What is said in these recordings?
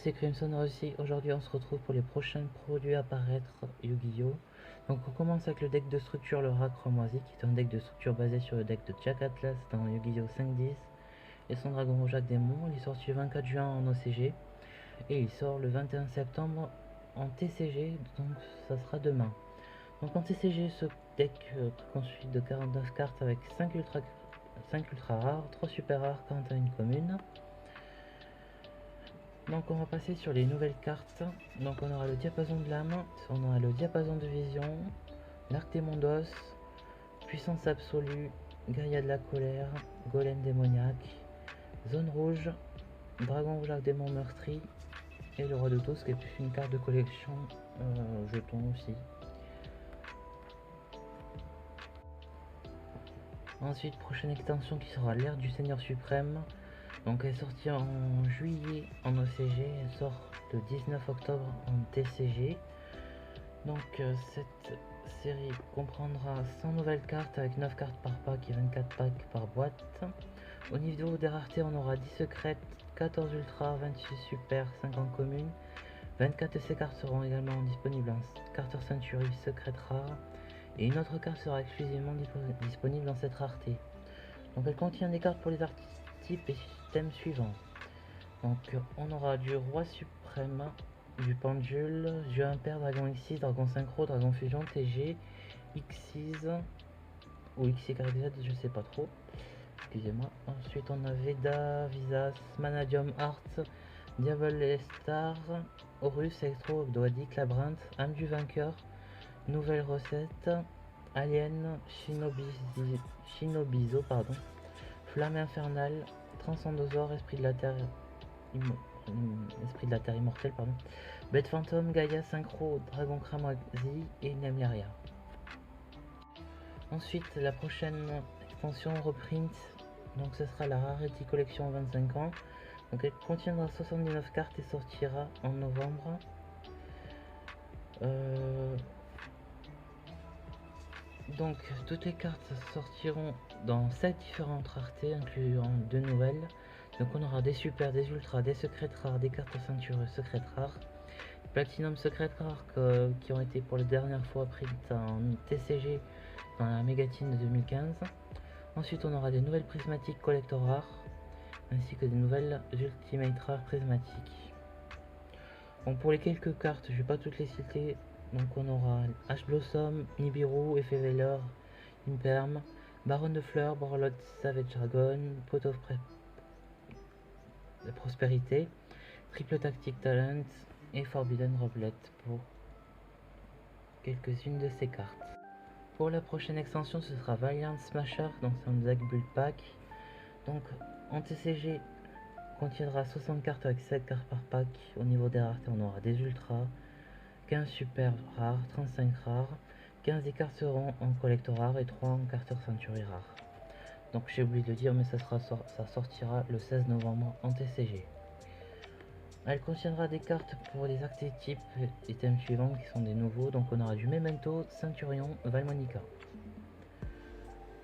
c'est Crimson aussi. Aujourd'hui, on se retrouve pour les prochains produits à apparaître Yu-Gi-Oh! Donc, on commence avec le deck de structure, le Rat Chromosy, qui est un deck de structure basé sur le deck de Jack Atlas dans Yu-Gi-Oh! 5.10 et son dragon rouge Jacques Démon. Il est sorti le 24 juin en OCG et il sort le 21 septembre en TCG, donc ça sera demain. Donc, en TCG, ce deck constitué de 49 cartes avec 5 ultra rares, 3 super rares, 41 communes. Donc on va passer sur les nouvelles cartes. Donc on aura le diapason de l'âme, on aura le diapason de vision, l'arc des mondos, puissance absolue, guerrier de la colère, golem démoniaque, zone rouge, dragon rouge arc démon meurtri et le roi de tous qui est plus une carte de collection jeton aussi. Ensuite, prochaine extension qui sera l'ère du Seigneur suprême. Donc elle est sortie en juillet en OCG, elle sort le 19 octobre en TCG. Donc cette série comprendra 100 nouvelles cartes avec 9 cartes par pack et 24 packs par boîte. Au niveau des raretés, on aura 10 secrètes, 14 ultra, 28 super, 50 communes. 24 de ces cartes seront également disponibles en Carter Century secrète rare. Et une autre carte sera exclusivement disponible dans cette rareté. Donc elle contient des cartes pour les archétypes et systèmes suivants. Donc on aura du roi suprême, du pendule, jeu impair, dragon X6, dragon synchro, dragon fusion, TG, X6 ou XYZ, je sais pas trop. Excusez-moi. Ensuite on a Veda, Visas, Manadium Art, Diable Star, Horus, Electro, Ogdoadic, Labyrinthe, âme du vainqueur, nouvelle recette, Alien, Shinobizo, pardon, Flamme infernale, Transcendosaure, Esprit de la Terre immortelle, pardon, Bête fantôme, Gaïa, Synchro, Dragon Cramoisi et Nemleria. Ensuite, la prochaine extension reprint, donc ce sera la Rarity Collection 25 ans. Donc elle contiendra 79 cartes et sortira en novembre. Donc toutes les cartes sortiront dans 7 différentes raretés, incluant 2 nouvelles. Donc on aura des super, des ultras, des secrètes rares, des cartes ceintureuses secrètes rares, Platinum secrètes rares qui ont été pour la dernière fois print en TCG dans la Mégatine de 2015. Ensuite on aura des nouvelles prismatiques collector rares, ainsi que des nouvelles ultimate rares prismatiques. Bon, pour les quelques cartes, je vais pas toutes les citer. Donc on aura Ash Blossom, Nibiru, Effet Veileur, Imperm, Baron de Fleurs, Borlot, Savage Dragon, Pot of Prospérité, Triple Tactic Talent et Forbidden Roulette pour quelques-unes de ces cartes. Pour la prochaine extension, ce sera Valiant Smasher, donc c'est un deck build pack. Donc en TCG contiendra 60 cartes avec 7 cartes par pack. Au niveau des raretés, on aura des ultras, 15 super rares, 35 rares, 15 des cartes seront en collector rare et 3 en Carter Century rare. Donc j'ai oublié de le dire, mais ça sortira le 16 novembre en TCG. Elle contiendra des cartes pour les archétypes et thèmes suivants qui sont des nouveaux. Donc on aura du Memento, Centurion, Valmonica.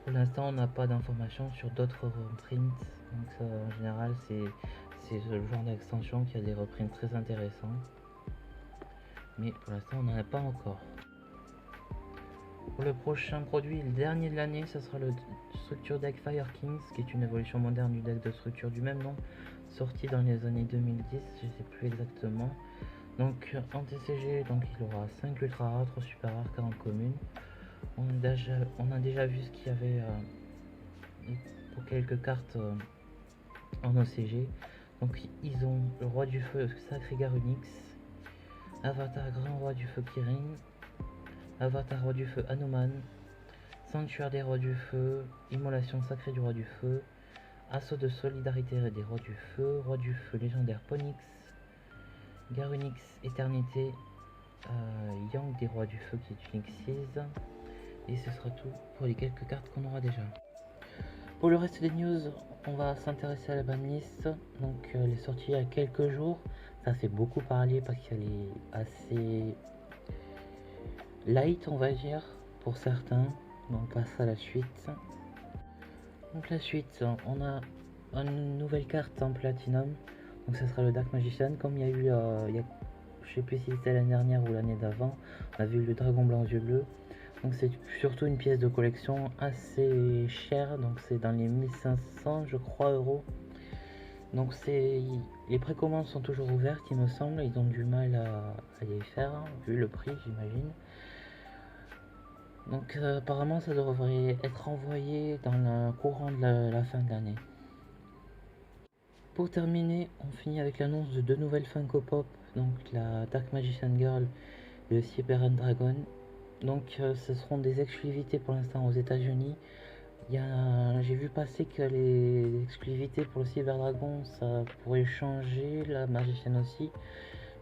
Pour l'instant on n'a pas d'informations sur d'autres reprints. Donc en général c'est le genre d'extension qui a des reprints très intéressants. Mais pour l'instant on n'en a pas encore. Pour le prochain produit, le dernier de l'année, ce sera le Structure Deck Fire Kings, qui est une évolution moderne du deck de structure du même nom, sorti dans les années 2010, je ne sais plus exactement. Donc en TCG, donc il aura 5 ultra rares, 3 super rares, 40 communes. On a déjà vu ce qu'il y avait pour quelques cartes en OCG. Donc ils ont le roi du feu Sacré Garunix, Avatar Grand Roi du Feu Kirin, Avatar Roi du Feu Hanuman, Sanctuaire des Rois du Feu, Immolation Sacrée du Roi du Feu, Assaut de Solidarité des Rois du Feu, Roi du Feu légendaire Ponix, Garunix Éternité, Yang des Rois du Feu qui est une X6, et ce sera tout pour les quelques cartes qu'on aura déjà. Pour le reste des news, on va s'intéresser à la banlist. Donc elle est sortie il y a quelques jours, ça fait beaucoup parler parce qu'elle est assez light, on va dire, pour certains. Donc on passe à la suite. Donc la suite, on a une nouvelle carte en platinum. Donc ça sera le Dark Magician, comme il y a eu, je sais plus si c'était l'année dernière ou l'année d'avant, on avait eu le Dragon Blanc aux yeux bleus. Donc c'est surtout une pièce de collection assez chère, donc c'est dans les 1500 je crois euros. Donc les précommandes sont toujours ouvertes il me semble, ils ont du mal à les faire, vu le prix j'imagine. Donc apparemment ça devrait être envoyé dans le courant de la fin de l'année. Pour terminer, on finit avec l'annonce de 2 nouvelles Funko Pop, donc la Dark Magician Girl et le Cyber Dragon. Donc ce seront des exclusivités pour l'instant aux États-Unis. J'ai vu passer que les exclusivités pour le Cyber Dragon ça pourrait changer, la Magician aussi.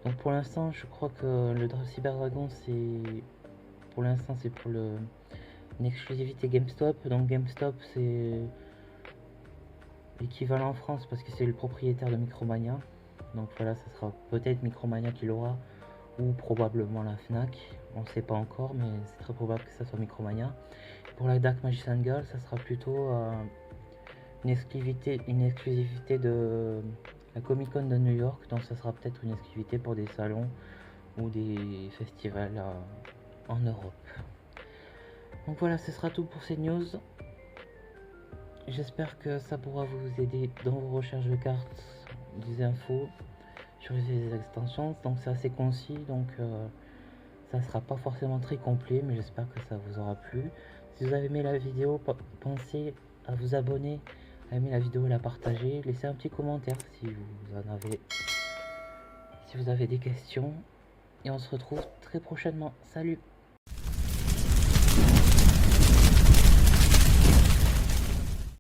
Donc pour l'instant je crois que le Cyber Dragon c'est pour l'instant c'est pour une exclusivité GameStop. Donc GameStop c'est l'équivalent en France parce que c'est le propriétaire de Micromania. Donc voilà, ça sera peut-être Micromania qui l'aura ou probablement la Fnac. On ne sait pas encore, mais c'est très probable que ça soit Micromania. Pour la Dark Magician Girl, ça sera plutôt une exclusivité de la Comic Con de New York. Donc ça sera peut-être une exclusivité pour des salons ou des festivals en Europe. Donc voilà, ce sera tout pour ces news. J'espère que ça pourra vous aider dans vos recherches de cartes, des infos sur les extensions. Donc c'est assez concis, donc ça sera pas forcément très complet, mais j'espère que ça vous aura plu. Si vous avez aimé la vidéo, pensez à vous abonner, à aimer la vidéo et la partager. Laissez un petit commentaire si vous avez des questions. Et on se retrouve très prochainement. Salut!